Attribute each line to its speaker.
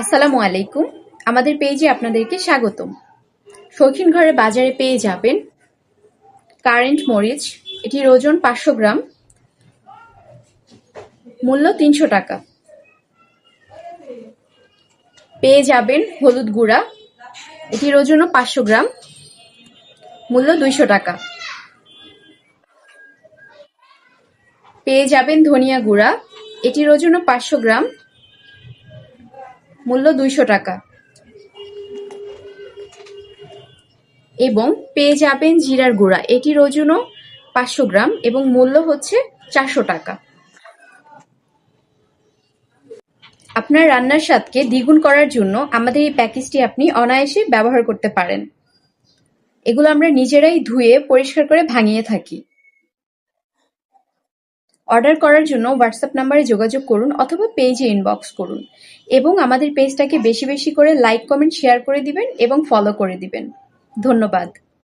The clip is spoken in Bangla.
Speaker 1: আসসালামু আলাইকুম। আমাদের পেজে আপনাদেরকে স্বাগতম। শৌখিন ঘরে বাজারে পেয়ে যাবেন কারেন্ট মরিচ। এটির ওজন 500 গ্রাম, মূল্য 300 টাকা। পেয়ে যাবেন হলুদ গুঁড়া। এটির ওজনও 500 গ্রাম, মূল্য 200 টাকা। পেয়ে যাবেন ধনিয়া গুঁড়া। এটির ওজনও 500 গ্রাম, মূল্য 200 টাকা। এবং পেয়ে যাবেন জিরার গুঁড়া। এটির ওজনও 500 গ্রাম এবং মূল্য হচ্ছে 400 টাকা। আপনার রান্নার স্বাদকে দ্বিগুণ করার জন্য আমাদের এই প্যাকেজটি আপনি অনায়াসে ব্যবহার করতে পারেন। এগুলো আমরা নিজেরাই ধুয়ে পরিষ্কার করে ভাঙিয়ে থাকি। অর্ডার করার জন্য হোয়াটসঅ্যাপ নাম্বারে যোগাযোগ করুন অথবা পেজে ইনবক্স করুন এবং আমাদের পেজটাকে বেশি বেশি করে লাইক, কমেন্ট, শেয়ার করে দিবেন এবং ফলো করে দিবেন। ধন্যবাদ।